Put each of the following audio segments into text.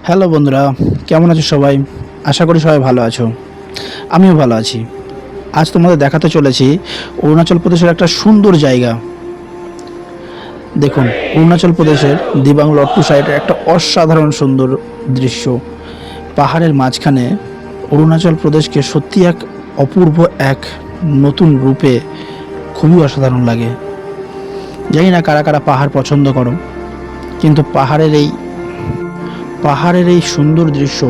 Hello বন্ধুরা, কেমন আছো সবাই? আশা করি সবাই ভালো আছো। আমিও ভালো আছি। আজ তোমাদের দেখাতে চলেছি অরুণাচল প্রদেশের একটা সুন্দর জায়গা। দেখুন, অরুণাচল প্রদেশের দিবাং লট্টু সাইডের একটা অসাধারণ সুন্দর দৃশ্য। পাহাড়ের মাঝখানে অরুণাচল প্রদেশকে সত্যি এক অপূর্ব এক নতুন রূপে খুবই অসাধারণ লাগে। জানি না কারা কারা পাহাড় পছন্দ করো, কিন্তু পাহাড়ের এই সুন্দর দৃশ্য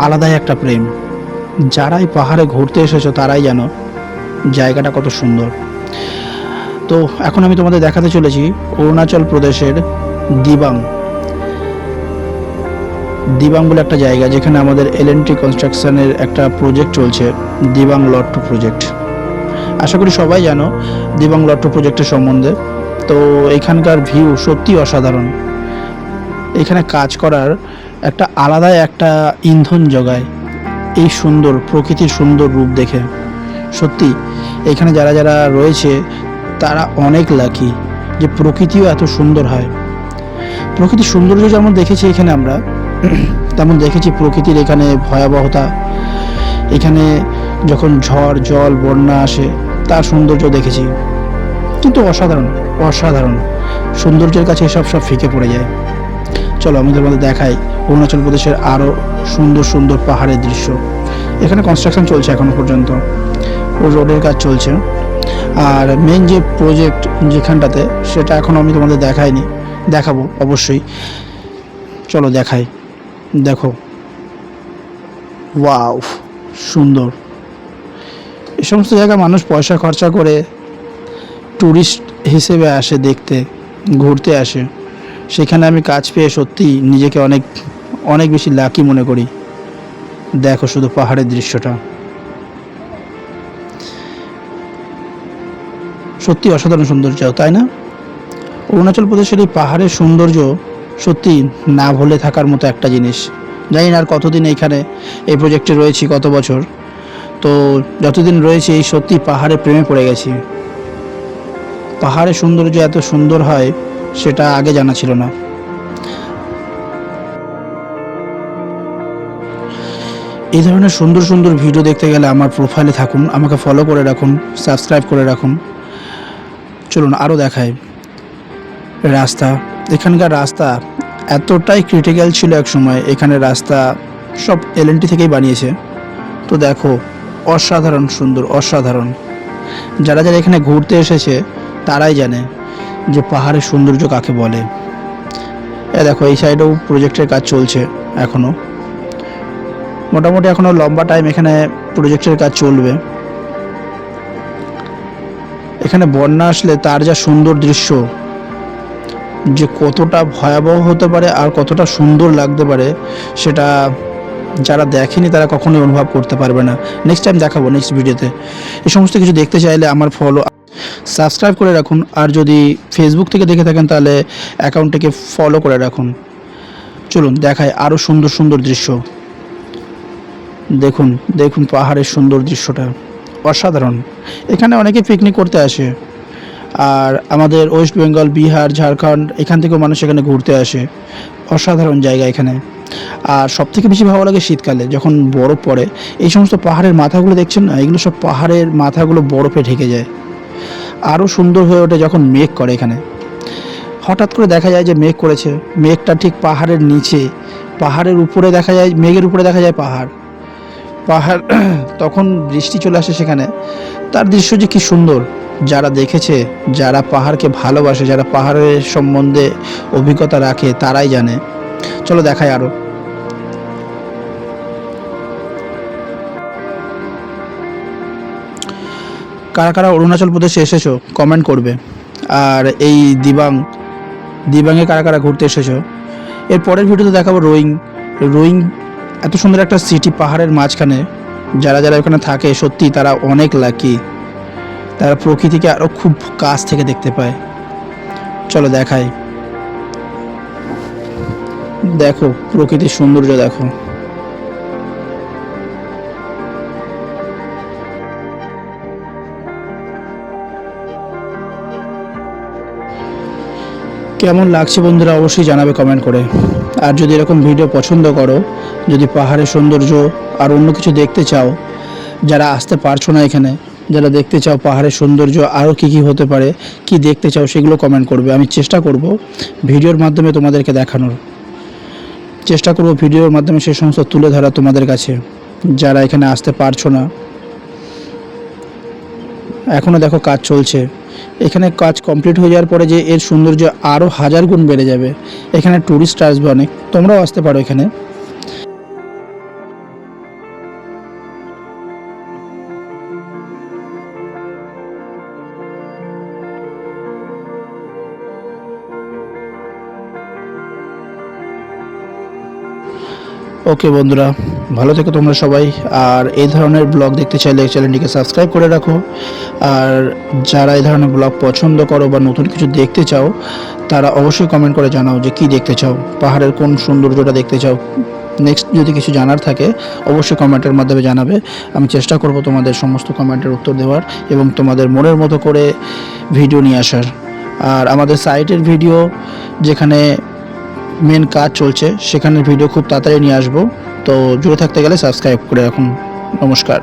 আলাদাই একটা প্রেম। যারাই পাহাড়ে ঘুরতে এসেছো তারাই জানো জায়গাটা কত সুন্দর। তো এখন আমি তোমাদের দেখাতে চলেছি অরুণাচল প্রদেশের দিবাং দিবাং বলে একটা জায়গা, যেখানে আমাদের এলএনটি কনস্ট্রাকশনের একটা প্রজেক্ট চলছে, দিবাং লট্টু প্রজেক্ট। আশা করি সবাই জানো দিবাং লট্টু প্রজেক্টের সম্বন্ধে। তো এখানকার ভিউ সত্যি অসাধারণ। এখানে কাজ করার একটা আলাদাই একটা ইন্ধন জোগায় এই সুন্দর প্রকৃতির সুন্দর রূপ দেখে। সত্যি এখানে যারা যারা রয়েছে তারা অনেক লাকি যে প্রকৃতিও এত সুন্দর হয়। প্রকৃতির সৌন্দর্য যেমন দেখেছি এখানে আমরা, তেমন দেখেছি প্রকৃতির এখানে ভয়াবহতা। এখানে যখন ঝড় জল বন্যা আসে তার সৌন্দর্য দেখেছি, কিন্তু অসাধারণ অসাধারণ সৌন্দর্যের কাছে এসব সব ফিকে পড়ে যায়। চলো আমি তোমাদের দেখাই অরুণাচল প্রদেশের আরও সুন্দর সুন্দর পাহাড়ের দৃশ্য। এখানে কনস্ট্রাকশন চলছে এখনো পর্যন্ত, রোডের কাজ চলছে। আর মেন যে প্রজেক্ট যেখানটাতে, সেটা এখন আমি তোমাদের দেখাইনি, দেখাবো অবশ্যই। চলো দেখাই। দেখো, ওয়াও, সুন্দর। এই সমস্ত জায়গায় মানুষ পয়সা খরচা করে ট্যুরিস্ট হিসেবে আসে, দেখতে ঘুরতে আসে। সেখানে আমি কাজ পেয়ে সত্যি নিজেকে অনেক অনেক বেশি লাকি মনে করি। দেখো শুধু পাহাড়ের দৃশ্যটা, সত্যি অসাধারণ সৌন্দর্য, তাই না? অরুণাচল প্রদেশের এই পাহাড়ের সৌন্দর্য সত্যি না ভুলে থাকার মতো একটা জিনিস। জানি না আর কতদিন এইখানে এই প্রজেক্টে রয়েছি, কত বছর। তো যতদিন রয়েছে এই সত্যি পাহাড়ে প্রেমে পড়ে গেছি। পাহাড়ের সৌন্দর্য এত সুন্দর হয় সেটা আগে জানা ছিল না। এই ধরনের সুন্দর সুন্দর ভিডিও দেখতে গেলে আমার প্রোফাইলে থাকুন, আমাকে ফলো করে রাখুন, সাবস্ক্রাইব করে রাখুন। চলুন আরও দেখাই রাস্তা। এখানকার রাস্তা এতটাই ক্রিটিক্যাল ছিল এক সময়, এখানে রাস্তা সব এলএনটি থেকেই বানিয়েছে। তো দেখো, অসাধারণ সুন্দর, অসাধারণ। যারা যারা এখানে ঘুরতে এসেছে তারাই জানে যে পাহাড়ের সৌন্দর্য কাকে বলে। দেখো এই সাইডেও প্রজেক্টের কাজ চলছে এখনও, মোটামুটি এখনও লম্বা টাইম এখানে প্রজেক্টের কাজ চলবে। এখানে বন্যা আসলে তার যা সুন্দর দৃশ্য, যে কতটা ভয়াবহ হতে পারে আর কতটা সুন্দর লাগতে পারে, সেটা যারা দেখেনি তারা কখনোই অনুভব করতে পারবে না। নেক্সট টাইম দেখাবো নেক্সট ভিডিওতে। এই সমস্ত কিছু দেখতে চাইলে আমার সাবস্ক্রাইব করে রাখুন, আর যদি ফেসবুক থেকে দেখে থাকেন তাহলে অ্যাকাউন্টটিকে ফলো করে রাখুন। চলুন দেখাই আরও সুন্দর সুন্দর দৃশ্য। দেখুন দেখুন পাহাড়ের সুন্দর দৃশ্যটা অসাধারণ। এখানে অনেকে পিকনিক করতে আসে, আর আমাদের ওয়েস্ট বেঙ্গল, বিহার, ঝাড়খণ্ড এখান থেকেও মানুষ এখানে ঘুরতে আসে। অসাধারণ জায়গা এখানে। আর সবথেকে বেশি ভালো লাগে শীতকালে যখন বরফ পড়ে। এই সমস্ত পাহাড়ের মাথাগুলো দেখছেন না, এগুলো সব পাহাড়ের মাথাগুলো বরফে ঢেকে যায়। আরও সুন্দর হয়ে ওঠে যখন মেঘ করে। এখানে হঠাৎ করে দেখা যায় যে মেঘ করেছে, মেঘটা ঠিক পাহাড়ের নিচে, পাহাড়ের উপরে দেখা যায়, মেঘের উপরে দেখা যায় পাহাড়। পাহাড় তখন বৃষ্টি চলে আসে সেখানে। তার দৃশ্য যে কী সুন্দর, যারা দেখেছে, যারা পাহাড়কে ভালোবাসে, যারা পাহাড়ের সম্বন্ধে অভিজ্ঞতা রাখে তারাই জানে। চলো দেখাই আরও। কারা কারা অরুণাচল প্রদেশে এসেছো কমেন্ট করবে। আর এই দিবাংয়ে কারা কারা ঘুরতে এসেছো। এর পরের ভিডিওতে দেখাবো রোয়িং। রোয়িং এত সুন্দর একটা সিটি পাহাড়ের মাঝখানে। যারা যারা ওখানে থাকে সত্যি তারা অনেক লাকি, তারা প্রকৃতিকে আরও খুব কাছ থেকে দেখতে পায়। চলো দেখাই। দেখো প্রকৃতির সৌন্দর্য দেখো। কে কেমন লাগছে বন্ধুরা অবশ্যই জানাবে কমেন্ট করে। আর যদি এরকম ভিডিও পছন্দ করো, যদি পাহাড়ের সৌন্দর্য আর অন্য কিছু দেখতে চাও, যারা আসতে পারছো না এখানে, যারা দেখতে চাও পাহাড়ের সৌন্দর্য আরও কী কী হতে পারে, কি দেখতে চাও, সেগুলো কমেন্ট করবে। আমি চেষ্টা করব ভিডিওর মাধ্যমে তোমাদেরকে দেখানোর, চেষ্টা করব ভিডিওর মাধ্যমে সেই সমস্ত তুলে ধরা তোমাদের কাছে, যারা এখানে আসতে পারছো না। এখনও দেখো কাজ চলছে, এখানে কাজ কমপ্লিট হয়ে যাওয়ার পরে যে এর সৌন্দর্য আরও 1000 গুণ বেড়ে যাবে। এখানে ট্যুরিস্ট আসবে অনেক, তোমরাও আসতে পারো এখানে। ওকে বন্ধুরা, ভালো থেকো তোমরা সবাই। আর এই ধরনের ব্লগ দেখতে চাইলে চ্যানেলটিকে সাবস্ক্রাইব করে রাখো। আর যারা এই ধরনের ব্লগ পছন্দ করো বা নতুন কিছু দেখতে চাও, তারা অবশ্যই কমেন্ট করে জানাও যে কি দেখতে চাও, পাহাড়ের কোন সৌন্দর্যটা দেখতে চাও। নেক্সট যদি কিছু জানার থাকে অবশ্যই কমেন্টের মাধ্যমে জানাবে। আমি চেষ্টা করব তোমাদের সমস্ত কমেন্টের উত্তর দেওয়ার এবং তোমাদের মনের মতো করে ভিডিও নিয়ে আসার। আর আমাদের সাইটের ভিডিও, যেখানে মেন কাজ চলছে, সেখানের ভিডিও খুব তাড়াতাড়ি নিয়ে আসবো। তো জুড়ে থাকতে গেলে সাবস্ক্রাইব করে রাখুন। নমস্কার।